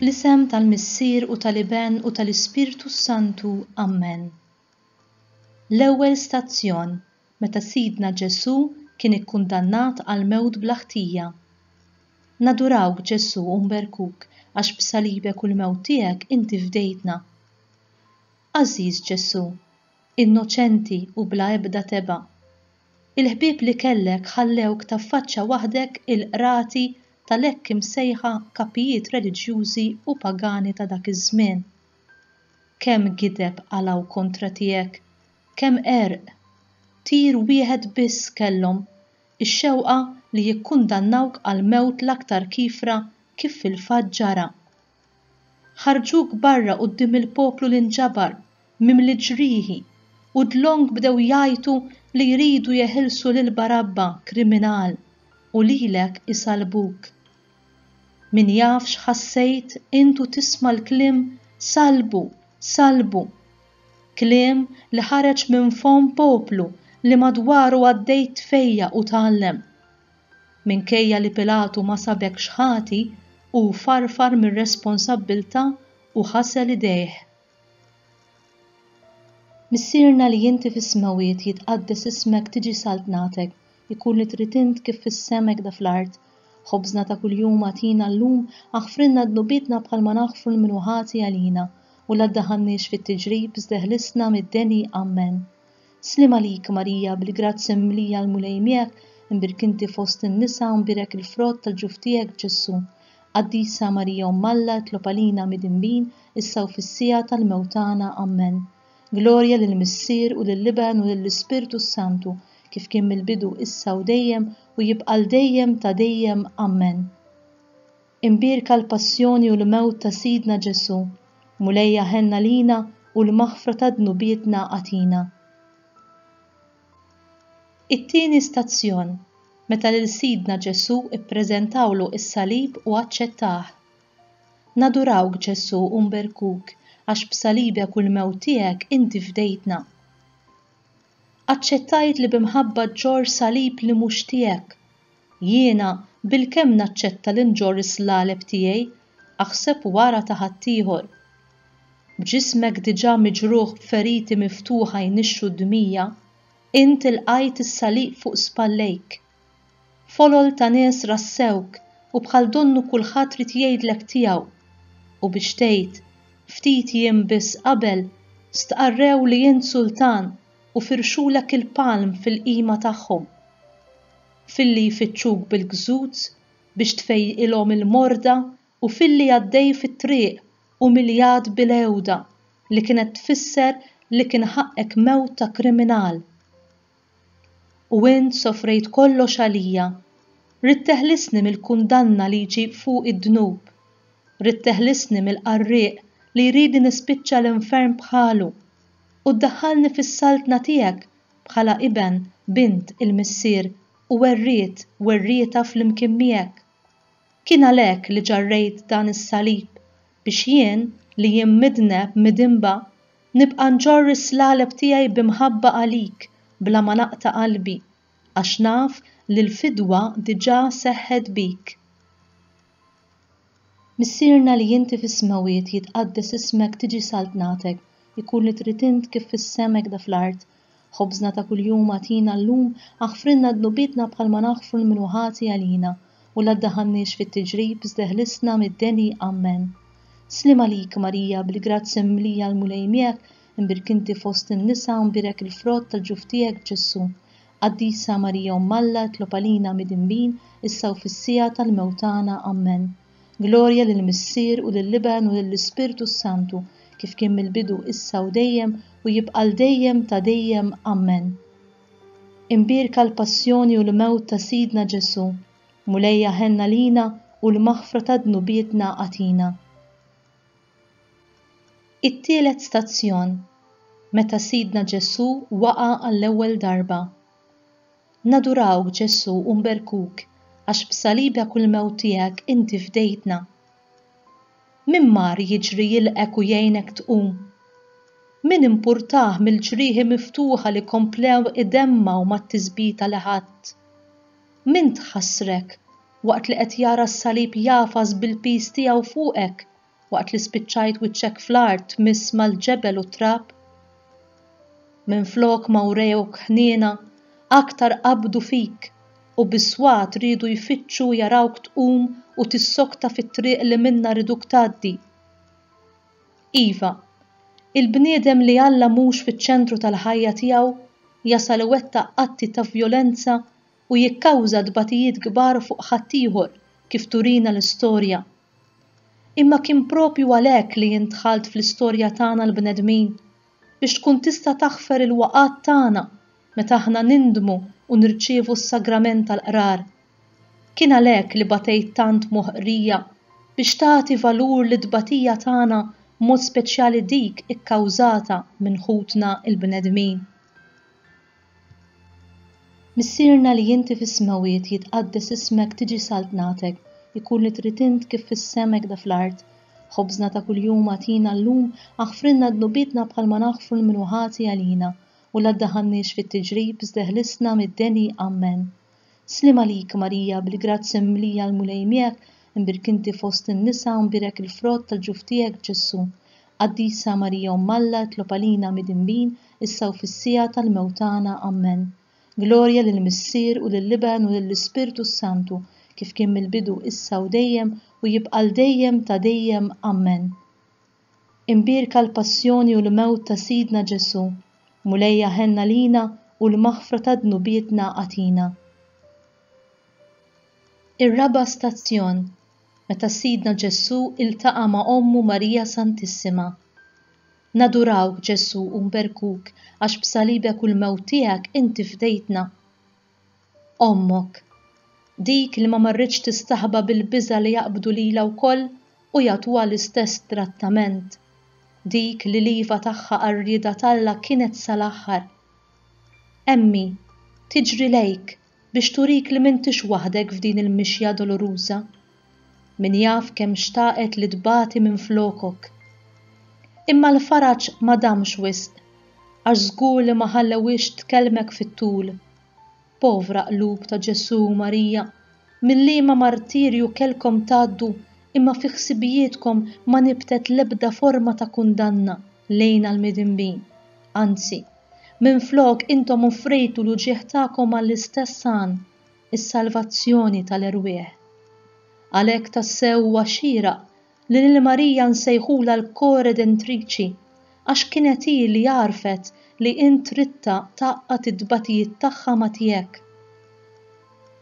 Fl-isem tal-Missier u tal-Iben u tal-Ispirtu Santu. Amen. L-ewwel stazzjon meta Sidna Ġesu kien ikkundannat għal mewt bla ħtija. Nadurawk Ġesu u nberkuk għax b'salibek u l-mewt tiegħek inti fdejtna. Għażiż Ġesu, innoċenti u bla ebda teba. Il-ħbieb li kellek ħallewk taffaċċja waħdek il-qrati tal-hekk imsejħa kapijiet reliġjużi u pagani ta' dak iż-żmien. Kemm gideb għalaw kontra tiegħek, kemm għerq. Tir wieħed biss kellhom, ix-xewqa li jikkundannawk għal mewt l-aktar kifra kif fil-fatt ġara. Ħarġuk barra quddiem il-poplu li nġabar mimli ġrieħi u dlonk bdew jgħidu li jridu jeħilsu lil Barabba kriminal u lilek isalbuk. Min jaf x'ħassejt intu tisma' l-kliem salbu, salbu. Kliem li ħareġ minn fom poplu li madwaru għaddejt tfejja u tgħallem. Minkejja li Pilatu ma sabek xħati u farfar mir-responsabbiltà u ħasel idejh. Missierna li inti fis-smawiet jitqaddes ismek tiġi saltnatek, ikun li trid int kif fis-semek da fl-art. Ħobżna ta' kuljum għatina llum aħfrilna dnubietna bħalma naħfru l-minuħati għalina u la ddaħħalniex fit-tiġrib żdeħlisna mid-deni. Amen. Slim għalik Marija bil-grazzi mlija l-mulej miegħek, imbirk inti fost in-nisa u nbirek il-frott tal-ġuf tiegħek Ġesu. Qaddisa Marija Umm Alla tlob għalina midinbin issa u fis-sija tal-mewtana. Amen. Glorja lill-Missier u lill-Iben u lill-Ispirtu Santu kif kien mill-bidu issa u dejjem u jibqal dejjem ta' dejjem. Amen. Imbirka l-passjoni u l-mewt ta' Sidna Ġesu, mulejja ħenna lina u l-maħfra ta' dnubietna għatina. It-tieni stazzjon meta lil Sidna Ġesu ippreżentawlu is-salib u aċċettah. Nadurawk Ġesu u nberkuk għax b'salibek u l-mewt tiegħek inti fdejtna. Aċċettajt li bimħabba ġor salib li mhux tiegħek. Jiena bil-kemm naċċetta li nġorr is-slaleb tiegħi aħseb wara ta' ħaddieħor. B'ġismek diġà miġruħ b'feriti miftuħa jnixxu d-dmija, int ilqajt is-salib fuq spallejk. Folol ta' nies rassewk u bħal donnu kulħadd rid jgħidlek tiegħu. U biex tgħid ftit jiem biss qabel stqarrew li int sultan u firxulek il-palm fil-qima tagħhom. Filli jfittxuk bil-gżuz biex tfejqilhom il-morda u filli għaddej fit-triq u miljad bil-ewda li kienet tfisser li kien ħaqek mewt ta' kriminal. U int sofrejt kollox għalija. Rid teħlisni mill-kundanna li jġib fuq id-dnub. Rid teħlisni mill-qarrieq li jridi nispiċċa l-infern bħalu u ddaħħalni fis-saltna tiegħek bħala iben bint il-Missier u werrieta fl-imkien miegħek. Kien għalhekk li ġarrejt dan is-salib biex jien li jien midneb midinba nibqa' nġorr is-slaleb tiegħi bimħabba għalik bla ma naqta' qalbi għax naf li l-fidwa diġà seħħet bik. Missierna li inti fis-smawiet jitqaddes ismek tiġi saltnatek, ikun li trid int kif fis-semek da fl-art. Ħobżna ta' kuljum għatina llum aħfrilna dnubietna bħalma naħfru l-minuħati għalina u la ddaħħalniex fit-tiġrib żdeħlisna mid-deni. Amen. Slim għalik Marija bil-grazzi mlija l-mulej miegħek, imbirk inti fost in-nisa u nbirek il-frott tal-ġuf tiegħek Ġesu. Qaddisa Marija Umm Alla tlob għalina midinbin issa u fis-sija tal-mewtana. Amen. Glorja lill-Missier u lill-Iben u lill-Ispirtu Santu kif kien mill-bidu issa u dejjem u jibqal dejjem ta' dejjem. Amen. Imbirka l-passjoni u l-mewt ta' Sidna Ġesu, mulejja ħenna lina u l-maħfra ta' dnubietna għatina. It-tielet stazzjon meta Sidna Ġesu waqa' għall-ewwel darba. Nadurawk Ġesu u nberkuk għax b'salibek u l-mewt tiegħek inti fdejtna. Min mar jiġri jilqek u jgħinek tqum? Min impurtah mill-ġrieħi miftuħa li komplew idemmaw mat-tiżbita li ħadd? Min tħassrek waqt li qed jara s-salib jafas bil-pis tiegħu fuqek waqt li spiċċajt wiċċek fl-art tmiss mal-ġebel u trab? Minflok ma wrejok ħniena aktar qabdu fik u biswat ridu jfittxu jarawk tqum u tissokta fit-triq li minna riduk tgħaddi. Iva, il-bniedem li Alla mhux fiċ-ċentru tal-ħajja tiegħu jasal iwettaq atti ta' vjolenza u jikkawża dbatijiet kbar fuq ħaddieħor kif turina l-istorja. Imma kien propju għalhekk li intħalt fl-istorja tagħna l-bnedmin biex tkun tista' taħfer il-waqgħat tagħna meta aħna nindmu u nirċievu s-sagrament tal-qrar. Kien għalhekk li batejt tant moħqrija biex tagħti valur li d-batija tagħna mod speċjali dik ikkawżata minn ħutna il-bnedmin. Missierna li inti fis-smawiet jitqaddes ismek tiġi saltnatek, ikun li trid int kif fis-semek da fl-art. Ħobżna ta' kuljum għatina llum aħfrinna dnubitna bħalma naħfru l-minuħati għalina u la ddaħannix fit-tiġrib żdeħlisna mid-deni ammen. Slim għalik Marija bil-grazzi mlija l-mulejmiek imbirkinti fost in-nisa mbirek il-frott tal-ġuf tiegħek Ġessu. Qaddisa Marija Alla tlob għalina midinbin issa u fis-sija tal-mewtana ammen. Glorja lill-Missier u lill-Liben u lill-Ispirtu Santu kif kien mill-bidu issa u dejjem u jibqa' dejjem ta' dejjem ammen. Imbirka l-passjoni u l-mewt ta' Sidna Ġesu, mulejja ħenna lina u l-maħfra ta' dnubietna għatina. Ir-raba' stazzjon meta Sidna Ġesu iltaqa' ma' Ommu Marija Santissima. Nadurawk Ġesu u nberkuk għax b'salibek u l-mewt tiegħek inti fdejtna. Ommok, dik li ma marritx tistaħba bil-biża li jaqbdu lilha wkoll u jagħtuha l-istess trattament. Dik li liva tagħha qarrieda talla kienet sal-aħħar. Emmi, tiġri lejk biex turik li m'intix waħdek f'din il-mixja doloruża. Min jaf kemm xtaqet li tbati minn flokok. Imma l-faraġ ma damx wisq, għax żgur li ma ħallewix tkellmek fit-tul. Povra qlub ta' Ġesu u Marija, mill-liema martirju kelkom tgħaddu imma fi ħsibijietkom ma nibtet l-ebda forma ta' kundanna lejna l-midinbin. Anzi, minflok intom offrejtu l-uġieħ tagħkom għall-istess għan, is-salvazzjoni tal-erwieħ. Għalhekk tassew huwa xieraq li l-Marija nsejħula l-Koredentriċi għax kienet hi li għarfet li int ritta taqqat id-dbatijiet tagħha ma' tiegħek.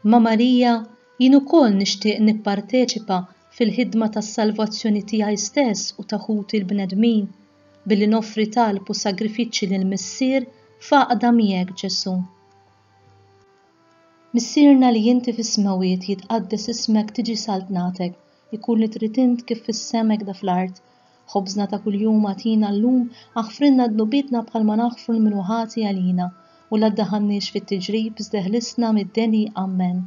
Ma' Marija jien ukoll nixtieq nipparteċipa fil-ħidma tas-salvazzjoni tiegħi stess u ta' ħuti l-bnedmin billi noffri talb u sagrifiċċji lill-Missier faqda miegħek Ġesu. Missierna li inti fis-smawiet jitqaddes ismek tiġi saltnatek, ikun li trid int kif fis-semek da fl-art. Ħobżna ta' kuljum għatina llum aħfrinna dnubietna bħalma naħfru l-minuħati għalina u la ddaħannix fit-tiġrib żdeħlisna mid-deni ammen.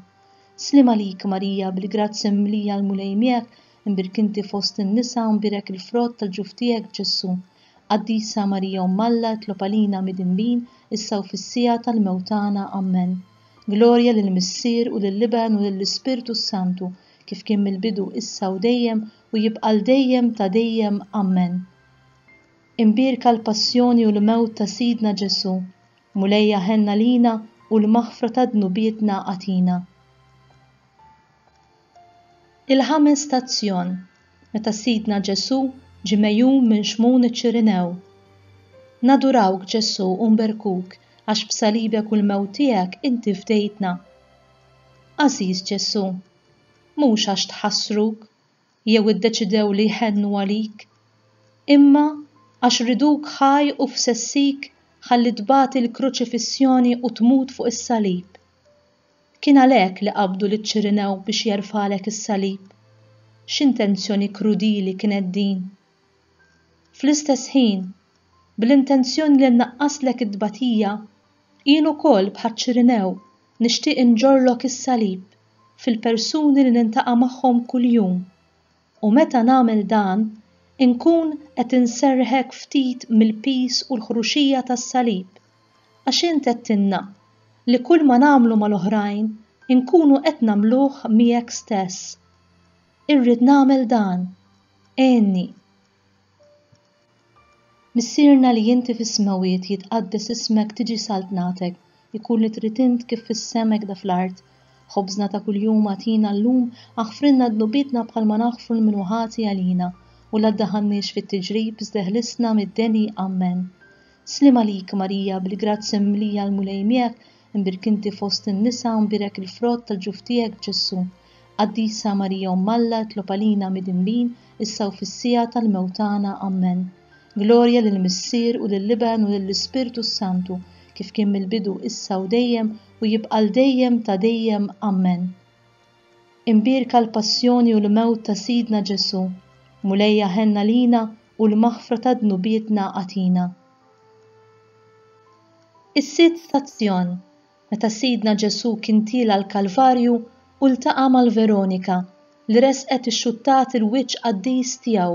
Slim għalik Marija bil-grazzi mlija l-mulejmiek imbirkinti fost in-nisa mbirek il-frott tal-ġuf tiegħek Ġesu. Qaddisa Marija Alla tlob għalina midinbin issa u fis-sija tal-mewtana ammen. Glorja lill-Missier u lill-Liben u lill-Ispirtu Santu kif kien mill-bidu issa u dejjem u jibqa' dejjem ta' dejjem ammen. Imbirka l-passjoni u l-mewt ta' Sidna Ġesu, mulejja ħenna lina u l-maħfra ta' dnubietna għatina. Il-ħames stazzjon meta Sidna Ġesu ġie mejjun minn xmun iċ-Ċirinew. Nadurawk Ġesu u nberkuk għax b'salibek u l-mewt tiegħek inti fdejtna. Għażiż Ġesu, mhux għax tħassruk jew iddeċidew li jħennu għalik, imma għax riduk ħaj u f'sessik ħalli tbati l-kruċifissjoni u tmut fuq is-salib. Kien għalhekk li qabdu liċ-Ċirinew biex jerfalek is-salib. X'intenzjoni krudili kienet din. Fl-istess ħin, bl-intenzjoni li nnaqqaslek id-dbatija, jien ukoll bħaċ-Ċirinew nixtieq inġorlok is-salib fil-persuni li nintaqa' magħhom kuljum. U meta nagħmel dan, inkun qed inserħek ftit mill-pis u l-ħruxija tas-salib. Għax int għedtilna li kull ma nagħmlu mal-oħrajn inkunu qed nagħmluh miegħek stess. Irrid nagħmel dan, Enni. Missierna li jinti fis-smawiet jitqaddes ismek tiġi saltnatek, ikun li trid int kif fis-semek da fl-art. Ħobżna ta' kuljum atina llum aħfrilna dnubitna bħalma naħfru l-minuħati għalina u la ddaħħalniex fit-tiġrib żdeħlisna mid-deni Amen. Slim għalik Marija bil-grazzi mlija l-mulej miegħek, imbirkinti fost in-nisa u mbirek il-frott tal-ġuf tiegħek Ġesu. Qaddisa Marija Umm Alla tlob għalina midinbin issa u fis-sija tal-mewtana Amen. Glorja lill-Missier u lill-Iben u lill-Ispirtu Santu, kif kien mill-bidu issa u dejjem u jibqa' dejjem ta' dejjem Amen. Imbirka l-passjoni u l-mewt ta' Sidna Ġesu, mulejja ħenna lina u l-maħfra ta' dnubietna għatina. Is-sitt stazzjon, meta Sidna Ġesu kien tila l-Kalvarju u ltaqa' mal-Veronika li resqet ix-xuttat il-wiċċ qaddis tiegħu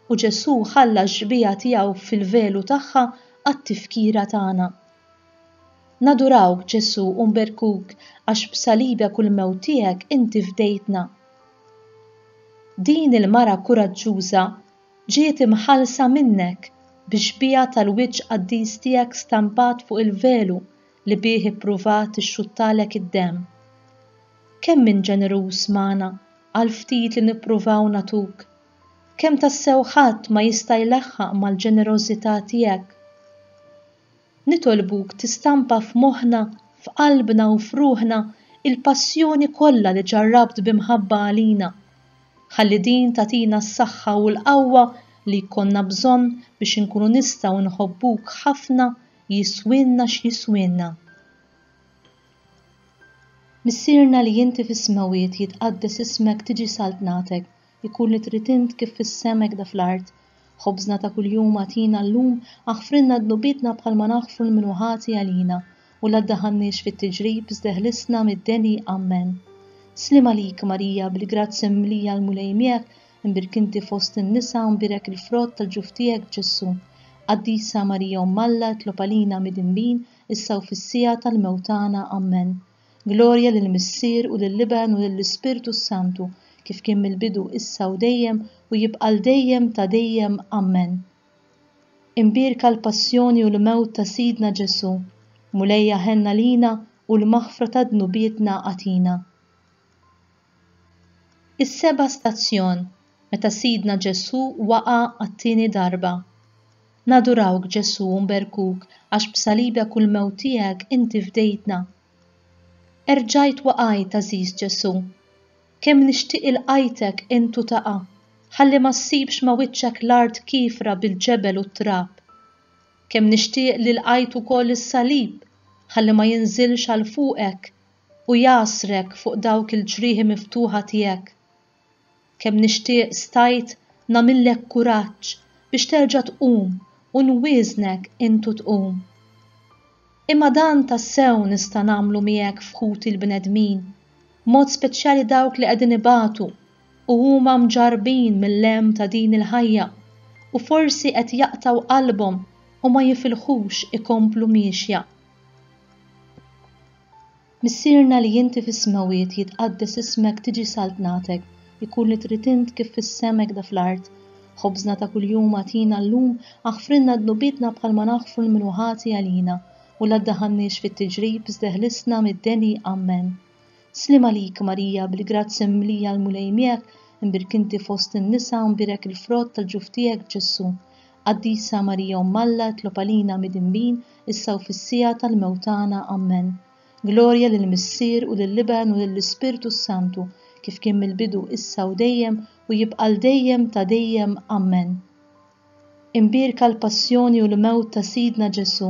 u Ġesu ħalla x-xbija tiegħu fil-velu tagħha għat-tifkira tagħna. Nadurawk Ġesu u nberkuk għax b'salibek u l-mewt tiegħek inti fdejtna. Din il-mara kuraġġuża ġiet imħallsa minnek bix-xbija tal-wiċċ qaddis tiegħek stampat fuq il-velu li bih ippruvat ixxuttalek id-demm. Kemm min ġeneruż magħna għal ftit li nippruvaw natuk. Kemm tassew ħadd ma jista' jleħħaq mal-ġenerożità tiegħek. Nitolbuk tistampa f'moħħna, f'qalbna u f'ruħna il-passjoni kollha li ġarrabt b'imħabba għalina. Ħalli din tagħtina s-saħħa u l-qawwa li jkollna bżonn biex inkunu nistgħu nħobbuk ħafna jiswinna x'jiswinna. Missierna li jinti fis-smawiet jitqaddes ismek tiġi saltnatek, ikun li trid int kif fis-semek da fl-art. Ħobżna ta' kuljum atina llum aħfrilna dnubietna bħalma naħfru l-minuħati għalina u la ddaħħalniex fit-tiġrib żdeħlisna mid-deni Amen. Slim għalik Marija bil-grazzi mlija l-mulej miegħek, imbirkinti fost in-nisa u mbirek il-frott tal-ġuf tiegħek Ġesu. Qaddisa Marija Umm Alla tlob għalina midinbin issa u fis-sija tal-mewtana Amen. Glorja lill-Missier u lill-Iben u lill-Ispirtu Santu, kif kien mill-bidu issa u dejjem u jibqa' dejjem ta' dejjem Amen. Imbirka l-passjoni u l-mewt ta' Sidna Ġesu, mulejja ħenna lina u l-maħfra ta' dnubietna għatina. Is-seba' stazzjon, meta Sidna Ġesu waqa' għat-tieni darba. Nadurawk Ġesu u nberkuk għax b'salibek u l-mewt tiegħek inti fdejtna. Erġajt waqajt Ażiż Ġesu. Kemm nixtieq ilqajtek intu taqa' ħalli ma ssibx ma' wiċċek l-art kifra bil-ġebel u t-trab. Kemm nixtieq li lqajt ukoll is-salib ħalli ma jinżilx għal fuqek u jasrek fuq dawk il-ġrieħi miftuħa tiegħek. Kemm nixtieq stajt nagħmillek kuraġġ biex terġa' tqum u nwieżnek intu tqum. Imma dan tassew nista' nagħmlu miegħek f'ħuti l-bnedmin, mod speċjali dawk li qegħdin ibatu u huma mġarbin mill-lemm ta' din il-ħajja u forsi qed jaqtaw qalbhom u ma jifilħux ikomplu miexja. Missierna li jinti fis-smawiet jitqaddes ismek tiġi saltnatek, ikun li trid int kif fis-semek da fl-art. Ħobżna ta' kuljum atina llum aħfrilna dnubietna bħalma naħfru l-minuħati għalina u la ddaħħalniex fit-tiġrib żdeħlisna mid-deni Amen. Slim għalik Marija bil-grazzi mlija l-mulej miegħek, imbirkinti fost in-nisa u mbirek il-frott tal-ġuf tiegħek Ġesu. Qaddisa Marija Umm Alla tlob għalina midinbin issa u fis-sija tal-mewtana Amen. Glorja lill-Missier u lill-Iben u lill-Ispirtu Santu, kif kien mill-bidu issa u dejjem u jibqa' dejjem ta' dejjem Amen. Imbirka l-passjoni u l-mewt ta' Sidna Ġesu,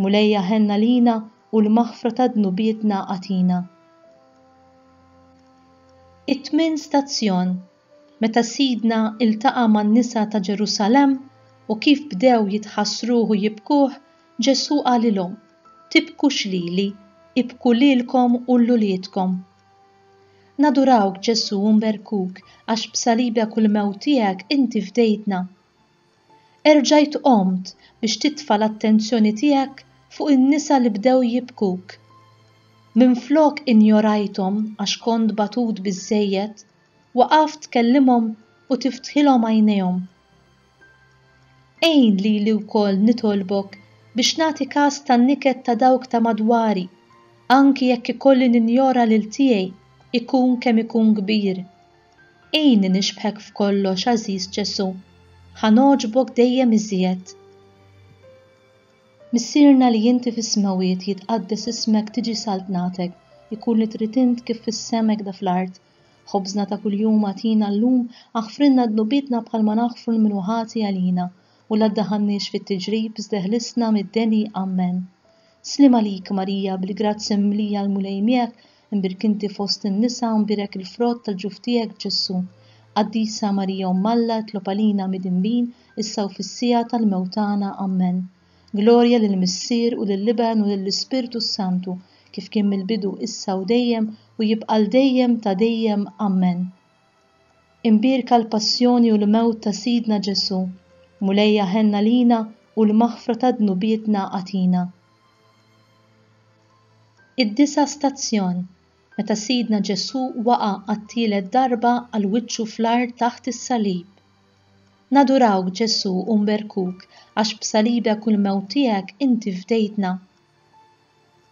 mulejja ħenna lina u l-maħfra ta' dnubietna għatina. It-tmien stazzjon, meta Sidna iltaqa' man-nisa ta' Ġerusalemm u kif bdew jitħassruh u jibkuh, Ġesu qalilhom: tibkux lili, ibku lilkom u l-uliedkom. Nadurawk Ġesu u nberkuk għax b'salibek u l-mewt tiegħek inti fdejtna. Erġajt qomt biex titfa' l-attenzjoni tiegħek fuq in-nisa li bdew jibkuk. Minflok injorajthom għax kont batut biżżejjed, waqaft tkellimhom u tiftħilhom għajnejhom. Ejn li wkoll nitolbok biex nagħti każ tan-niket ta' dawk ta' madwari, anki jekk ikolli ninjora lil tiegħi ikun kemm ikun kbir. Ejn nixbħek f'kollox, Ażiż Ġesu, ħanoġbok dejjem iżjed. Missierna li inti fis-smawiet jitqaddes ismek tiġi saltnatek, ikun li trid int kif fis-semek da fl-art. Ħobżna ta' kuljum għatina llum, aħfrilna dnubietna bħalma naħfru l-minuħati għalina, u la ddaħħalniex fit-tiġrib żdeħlisna mid-deni Amen. Slim għalik Marija bil-grazzi mlija l-mulej miegħek, imbirk inti fost in-nisa u mbirek il-frott tal-ġuf tiegħek Ġesu. Qaddisa Marija Umm Alla tlob għalina midinbin issa u fis-sija tal-mewtana Amen. Glorja lill-Missier u lill-Liben u lill-Ispirtu Santu, kif kien mill-bidu issa u dejjem u jibqa' l-dejjem ta' dejjem Amen. Imbirka l-passjoni u l-mewt ta' Sidna Ġesu, mulejja ħenna lina u l-maħfra ta' dnubietna għatina. Id-disa stazzjon, meta Sidna Ġesu waqa' għat-tielet darba għal wiċċu fl-art taħt is-salib. Nadurawk Ġesu u nberkuk għax b'salibek u l-mewt tiegħek inti fdejtna.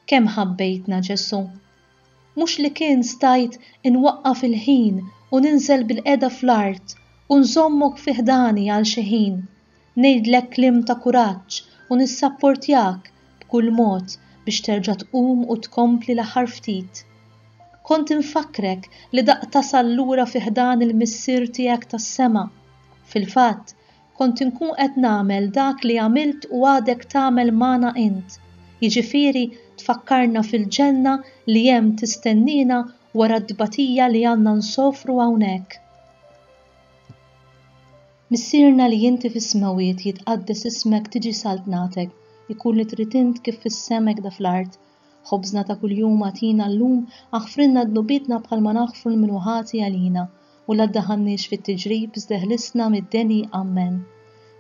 Kemm ħabbejtna Ġesu. Mhux li kien stajt inwaqqaf il-ħin u ninżel bil-qeda fl-art u nżommok fi ħdani għal xi ħin, ngħidlek kliem ta' kuraġġ u nissapportjak b'kull mod biex terġa' tqum u tkompli l-aħħar ftit. Kont infakrek li daqq tasal lura fi ħdan il-missier tiegħek tas-sema. Fil-fatt, kont inkun qed nagħmel dak li għamilt u għadek tagħmel magħna int, jiġifieri tfakkarna fil-ġenna li hemm tistennina wara d-dbatija li għandna nsofru hawnhekk. Missierna li inti fis-smawiet jitqaddes ismek tiġi saltnatek, ikun li trid int kif fis-semek da fl-art. Ħobżna ta' kuljum għatina llum, aħfrilna dnubietna bħalma naħfru l-minuħati għalina, u la ddaħħalniex fit-tiġrib żdeħlisna mid-deni Amen.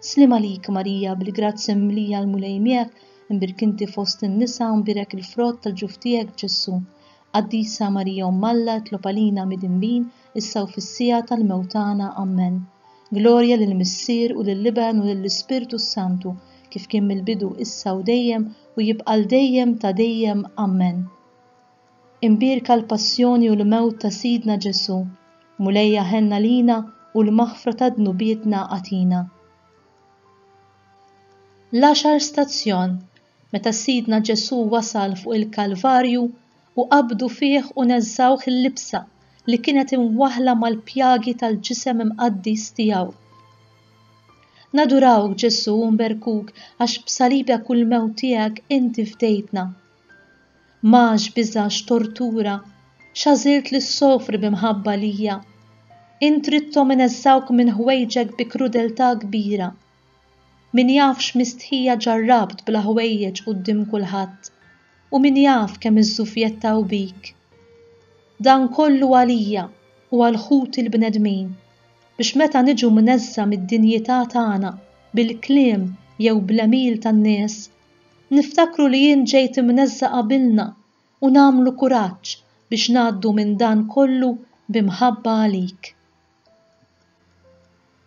Slim għalik Marija bil-grazzi mlija l-mulej miegħek, imbirk inti fost in-nisa u mbirek il-frott tal-ġuf tiegħek Ġesu. Qaddisa Marija Umm Alla tlob għalina midinbin issa u fis-sija tal-mewtana Amen. Glorja lill-Missier u lill-Liben u lill-Ispirtu Santu, kif kien mill-bidu issa u dejjem u jibqa' l-dejjem ta' dejjem Amen. Imbirka l-passjoni u l-mewt ta' Sidna Ġesu, mulejja ħenna lina u l-maħfra ta' dnubietna għatina. L-10 stazzjon, meta Sidna Ġesu wasal fuq il-Kalvarju u qabdu fih u neżżawh il-libsa li kienet imwaħla mal-pjagi tal-ġisem imqaddis tiegħu. Nadurawk Ġesu u nberkuk għax b'salibek u l-mewt tiegħek inti fdejtna. Max biżax tortura, x'għażilt li ssofri b'imħabba lija. Int ridthom ineżżawk minn ħwejġek bi krudeltà kbira. Min jafx mistħija ġarrabt bla ħwejjeġ quddiem kulħadd, u min jaf kemm iżżufjettaw bik. Dan kollu għalija u għal ħut il-bnedmin, biex meta niġu mneżża mid-dinjità tagħna bil-kliem jew bl-emil tan-nies, niftakru li jien ġejt imneżża qabilna u nagħmlu kuraġġ biex ngħaddu minn dan kollu b'imħabba għalik.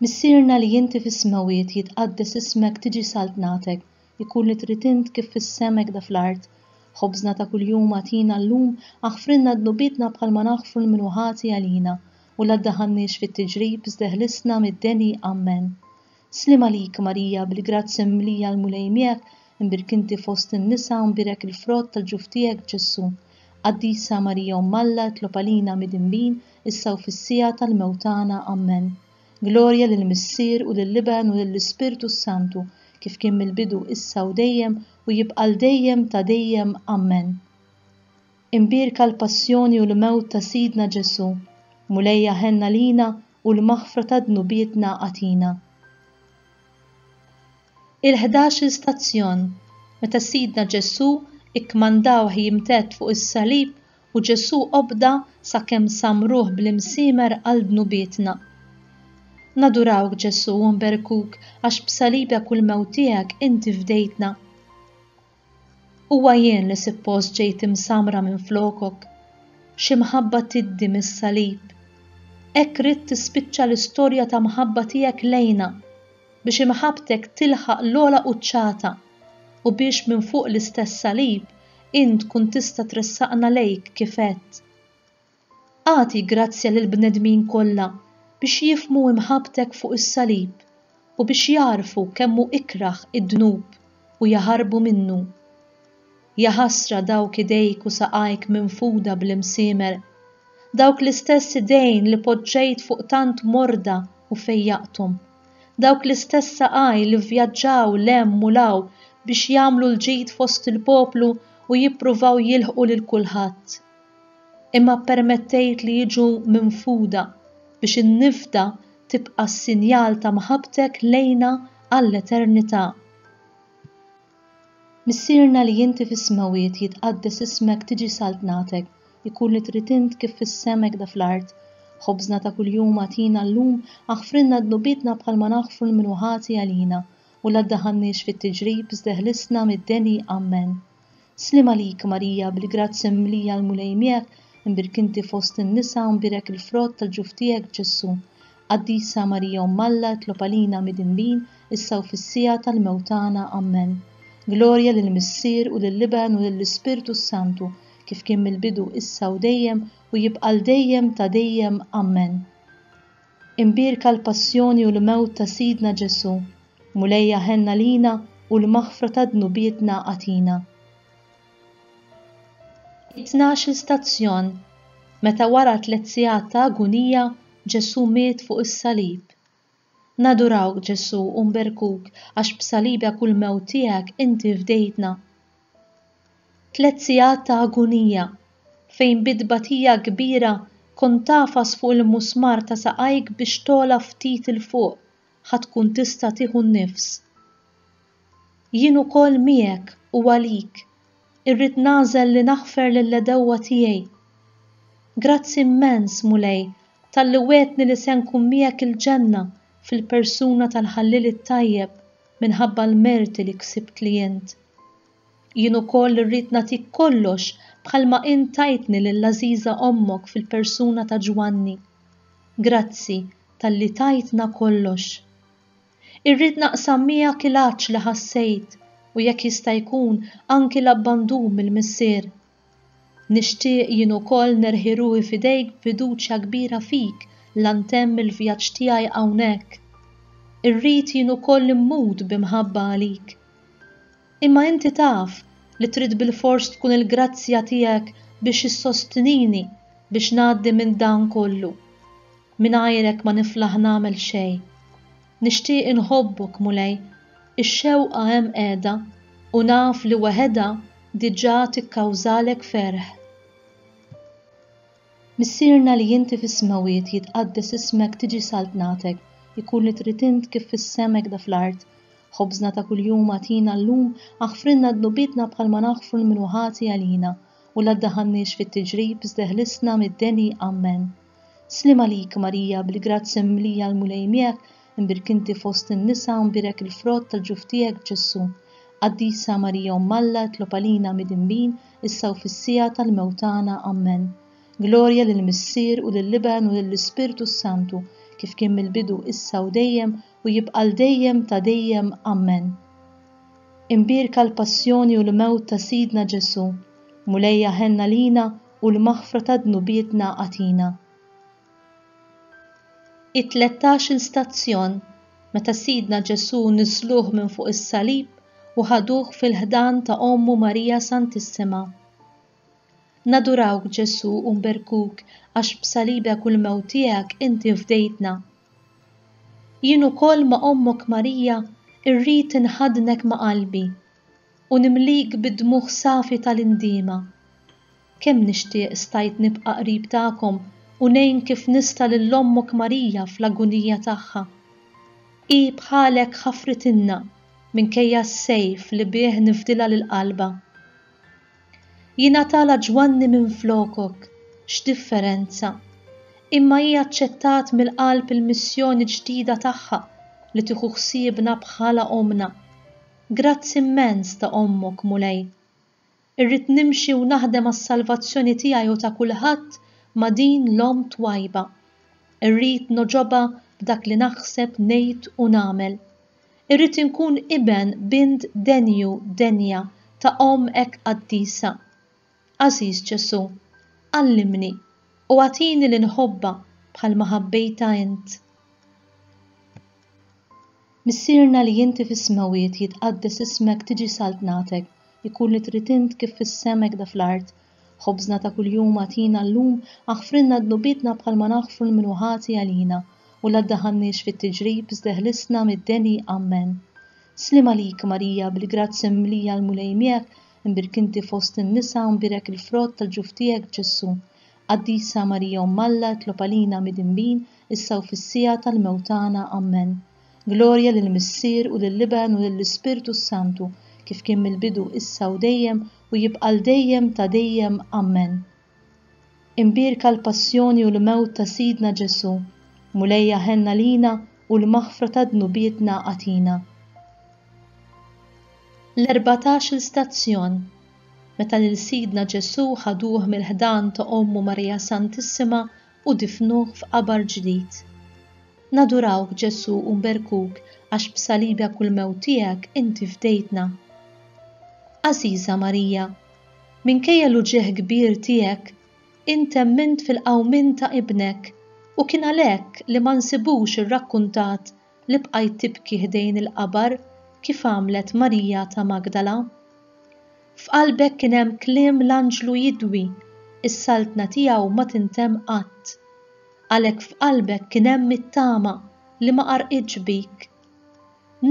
Missierna li inti fis-smawiet jitqaddes ismek tiġi saltnatek, ikun li trid int kif fis-semek da fl-art. Ħobżna ta' kuljum għatina llum, aħfrilna dnubietna bħalma naħfru l-minuħati għalina, u la ddaħħalniex fit-tiġrib żdeħlisna mid-deni Amen. Slim għalik Marija bil-grazzi mlija l-mulej miegħek, imbirk inti fost in-nisa u mbirek il-frott tal-ġuf tiegħek Ġesu. Qaddisa Marija Umm Alla tlob għalina midinbin issa u fis-sija tal-mewtana Amen. Glorja lill-Missier u lill-Liben u lill-Ispirtu Santu, kif kien mill-bidu issa u dejjem u jibqa' l-dejjem ta' dejjem Amen. Imbirka l-passjoni u l-mewt ta' Sidna Ġesu, mulejja ħenna lina u l-maħfra ta' dnubietna għatina. Il-11 stazzjon, meta Sidna Ġesu ikkmandaw jimtet fuq is-salib u Ġesu qobda sakemm samruh bl-imsiemer għal dnubietna. Nadurawk Ġesu u nberkuk għax b'salibek u l-mewt tiegħek inti fdejtna. Huwa jien li suppost ġejt imsamra minn flokok, xi mħabba tiddi mis-salib. Hekk rid tispiċċa l-istorja ta' mħabba tiegħek lejna biex imħabbtek tilħaq l-ogħla quċċata u biex minn fuq l-istess salib int tkun tista' tressaqna lejk kif għedt. Agħti grazzja lil bnedmin kollha biex jifhmu imħabbtek fuq is-salib u biex jarfu kemm hu ikraħ id-dnub u jaħarbu minnu. Ja ħasra dawk idejk u saqajk minfuda bl-imsiemer, dawk l-istess idejn li poġġejt fuq tant morda u fejjaqthom, dawk l-istess saqaj li vvjaġġaw lemm u law biex jagħmlu l-ġid fost il-poplu u jippruvaw jilħqu lil kulħadd. Imma permettejt li jiġu minfuda biex in-nifda tibqa' s-sinjal ta' mħabbtek lejna għall-eternità. Missierna li inti fis-smawiet jitqaddes ismek tiġi saltnatek, ikun li trid int kif fis-semek da fl-art. Ħobżna ta' kuljum agħtina llum aħfrilna dnubietna bħalma naħfru l-minuħati għalina u la ddaħħalniex fit-tiġrib żdeħlisna mid-deni Amen. Slim għalik Marija bil-grazzi mimlija l-mulej miegħek, imbirk inti fost in-nisa u mbirek il-frott tal-ġuf tiegħek Ġesù. Qaddisa Marija Umm Alla tlob għalina midinbin issa u fis-sija tal-mewtana Amen. Glorja lill-Missier u lill-Liban u lill-Ispiritu Santu, kif kien mill-bidu issa u dejjem u jibqa' l-dejjem ta' dejjem Amen. Imbirka l-passjoni u l-mewt ta' Sidna Ġesù, mulejja ħenna lina u l-maħfra ta' dnubietna għatina. 12 stazzjon meta wara 3 sigħat ta' agonija Ġesù miet fuq is-salib. Nadurawk Ġesù u nberkuk għax b'salibek u l-mewt tiegħek inti fdejtna. 3 sigħat ta' agonija fejn bidbatija kbira kont tafas fuq il-musmar ta' saqajk biex tola ftit il fuq ħadd tkun tista' tieħu n-nifs. Jien ukoll miegħek u għalik irrid nażel li naħfer lill-edewwa tiegħi. Grazzi immens mulej talli wegħtni li se nkun miegħek il-ġenna fil-persuna tal-ħallil it-tajjeb minħabba l-merti li ksibt li int. Jien ukoll irrid nagħtik kollox bħalma int tajtni lill-Ażiża ommok fil-persuna ta' Ġwanni. Grazzi talli tajtna kollox. Irrid naqsam miegħek il-għaġġ li ħassejt u jekk jista' jkun anki l-abbandun mill-missier. Nixtieq jien ukoll nerħi ruħi f'idejk b'fiduċja kbira fik l-antemm il-vjaġġ tiegħi hawnhekk. Irrid jien ukoll immut b'imħabba għalik. Imma inti taf li trid bil-fors tkun il-grazzja tiegħek biex issostinini biex ngħaddi minn dan kollu. Mingħajrek ma niflaħ nagħmel xejn. Nixtieq inħobbok mulej, ix-xewqa hemm qiegħda u naf li waħedha diġà tikkawżalek ferħ. Missierna li inti fis-smawiet jitqaddes ismek tiġi saltnatek, ikun li trid int kif fis-semek da fl-art. Ħobżna ta' kuljum agħtina llum aħfrilna dnubietna bħalma naħfru l-minuħati għalina u la ddaħħalniex fit-tiġrib żdeħlisna mid-deni Amen. Slim għalik Marija bil-grazzi mimlija l-mulej miegħek, imbirk inti fost in-nisa u mbirek il-frott tal-ġuf tiegħek Ġesù. Qaddisa Marija Umm Alla tlob għalina midinbin issa u fis-sija tal-mewtana Amen. Glorja lill-Missier u lill-Liban u lill-Ispiritu Santu, kif kien mill-bidu issa u dejjem u jibqa' l-dejjem ta' dejjem Amen. Imbirka l-passjoni u l-mewt ta' Sidna Ġesù, mulejja ħenna lina u l-maħfra ta' dnubietna għatina. 13 stazzjon meta Sidna Ġesù nisluh minn fuq is-salib u ħaduh fil-ħdan ta' Ommu Marija Santissima. Nadurawk Ġesù u nberkuk għax b'salibek u l-mewt tiegħek inti fdejtna. Jien ukoll ma' Ommok Marija irrid inħadnek ma' qalbi u nimlik bid-dmugħ safi tal-indiema. Kemm nixtieq stajt nibqa' qrib tagħkom u ngħin kif nista' lil Ommok Marija fl-agonija tagħha. Hi bħalek ħafritilna minkejja s-sejf li bih nifdilha lil qalba. Jingħatala Ġwanni minn flokok, x'differenza, imma hija aċċettat mill-qalb il-missjoni ġdida tagħha li tieħu ħsiebna bħala omna. Grazzi immens ta' ommok mulej. Irrid nimxi u naħdem għas-salvazzjoni tiegħi u ta' kulħadd ma' din l-om twajba. irrid noġoba b'dak li naħseb ngħid u nagħmel. Irrid inkun iben bint denja ta' hekk qaddisa. Għażiż Ġesu, għallimni u għatini li nħobba bħalma ħabbejta int. Missierna li inti fis-smawiet jitqaddes ismek tiġi saltnatek, ikun li trid int kif fis-semek da fl-art. Ħobżna ta' kuljum għatina llum aħfrilna dnubitna bħalma naħfru l-minuħati għalina u la ddaħħalniex fit-tiġrib żdeħlisna mid-deni Amen. Slim għalik Marija bil-grazzi mlija l-mulej miegħek, imbirk inti fost in-nisa u mbirek il-frott tal-ġuf tiegħek Ġesu. Qaddisa Marija Umm Alla tlob għalina midinbin issa u fis-sija tal-mewtana Amen. Glorja lill-Missier u lill-Iben u lill-Ispirtu Santu, kif kien mill-bidu issa u dejjem u jibqa' l-dejjem ta' dejjem Amen. Imbirka l-passjoni u l-mewt ta' Sidna Ġesu, mulejja ħenna lina u l-maħfra ta' dnubietna għatina. L-14 stazzjon, meta lil Sidna Ġesu ħaduh mill-ħdan ta' Ommu Marija Santissima u difnuh f'qabar ġdid. Nadurawk Ġesu u nberkuk għax b'salibek u l-mewt tiegħek inti fdejtna. Għażiża Marija, minkejja l-uġieħ kbir tiegħek, int emmint fil-qawmin ta' ibnek u kien għalhekk li ma nsibux ir-rakkuntat li bqajt tibki ħdejn il-qabar kif għamlet Marija ta' Magdala. F'qalbek kien hemm kliem l-anġlu jidwi, is-saltna tiegħu ma tintemm qatt. Għalhekk f'qalbek kien hemm it-tama li ma qarqitx bik.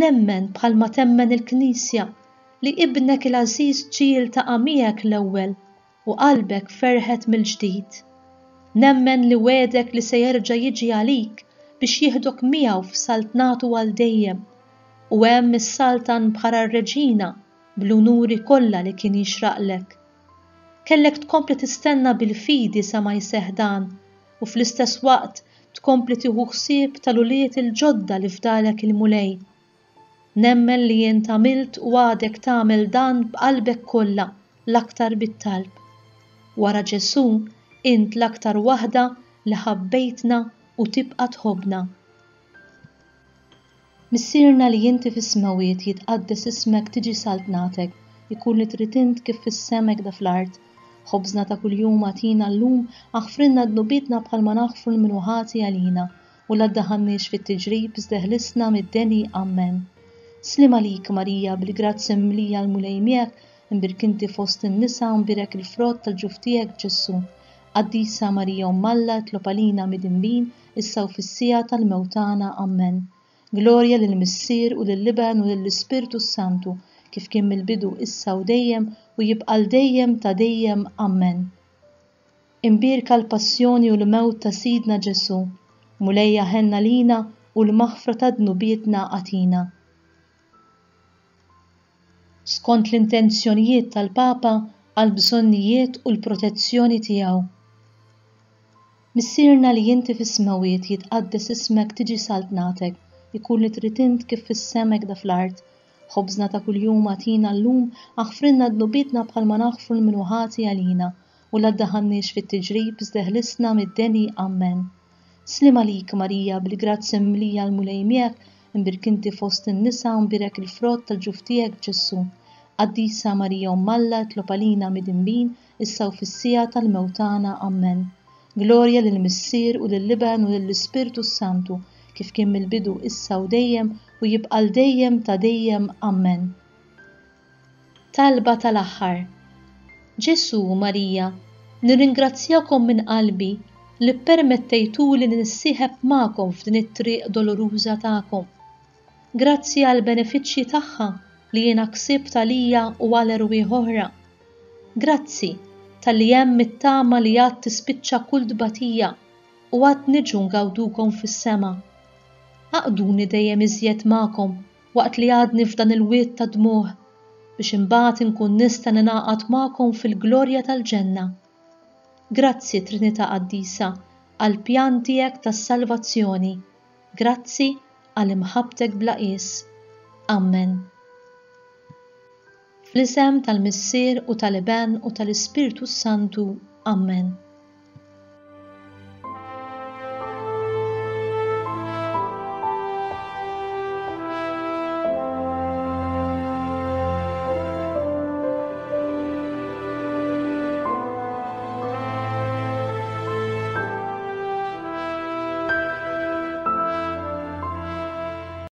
Nemmen bħalma temmen il-Knisja li ibnek il-għażiż ġiel ta' miegħek l-ewwel u qalbek ferħet mill-ġdid. Nemmen li wedek li se jerġa' jiġi għalik biex jieħdok miegħu f'saltnatu għal dejjem u hemm is-saltan bħala r-Reġina bl-unuri kollha li kien jixraqlek. Kellek tkompli tistenna bil-fidi sa ma jseħħ dan u fl-istess waqt tkompli tieħu ħsieb tal-uliet il-ġodda li fdalek il-mulej. Nemmen li jint għamilt u għadek tagħmel dan b'qalbek kollha l-aktar bit-talb. Wara Ġesu, int l-aktar waħda li ħabbejtna u tibqa' tħobbna. Missierna li inti fis-smawiet jitqaddes ismek tiġi saltnatek, ikun li trid int kif fis-semek da fl-art. Ħobżna ta' kuljum għatina llum aħfrilna dnubietna bħalma naħfru l-minuħati għalina u la ddaħħalniex fit-tiġrib żdeħlisna mid-deni Amen. Slim għalik Marija bil-grazzi mlija l-mulej miegħek, imbirk inti fost in-nisa u mbirek il-frott tal-ġuf tiegħek Ġesu. Qaddisa Marija Umm Alla tlob għalina midinbin issa u fis-sija tal-mewtana Amen. Glorja lill-Missier u lill-Iben u lill-Ispirtu Santu, kif kien mill-bidu issa u dejjem u jibqa' l-dejjem ta' dejjem Amen. Imbirka l-passjoni u l-mewt ta' Sidna Ġesu, mulejja ħenna lina u l-maħfra ta' dnubietna għatina. Skont l-intenzjonijiet tal-Papa għal bżonnijiet u l-protezzjoni tiegħu. Missierna li inti fis-smawiet jitqaddes ismek tiġi saltnatek, ikun li trid int kif fis-semek da fl-art. Ħobżna ta' kuljum għatina llum aħfrilna dnubietna bħalma naħfru l-minuħati għalina u la ddaħħalniex fit-tiġrib żdeħlisna mid-deni Amen. Slim għalik Marija bil-grazzi mlija l-mulej miegħek, imbirk inti fost in-nisa u mbirek il-frott tal-ġuf tiegħek Ġesu. Qaddisa Marija Umm Alla tlob għalina midinbin issa u fis-sija tal-mewtana Amen. Glorja lill-Missier u lill-Iben u lill-Ispirtu Santu, kif kien mill-bidu issa u dejjem u jibqa' l-dejjem ta' dejjem Amen. Talba tal-aħħar. Ġesu u Marija, nirringrazzjakom minn qalbi li ppermettejtuli li nissieħeb magħkom f'din it-triq doloruża tagħkom. Grazzi għal benefiċċji tagħha li jiena ksibt għalija u għal erwieħ oħra. Grazzi tal-li hemm it-tama li għad tispiċċa kull dbatija u għad niġu ngawdukom fis-sema. Aqduni dejjem iżjed magħkom waqt li għadni f'dan il-wied ta' dmuħ biex imbagħad inkun nista' ningħaqad magħkom fil-glorja tal-ġenna. Grazzi Trinità Qaddisa għal pjan tiegħek tas-salvazzjoni. Grazzi għal imħabbtek bla qies. Amen. Fl-isem tal-Missier u tal-Iben u tal-Ispirtu Santu. Amen.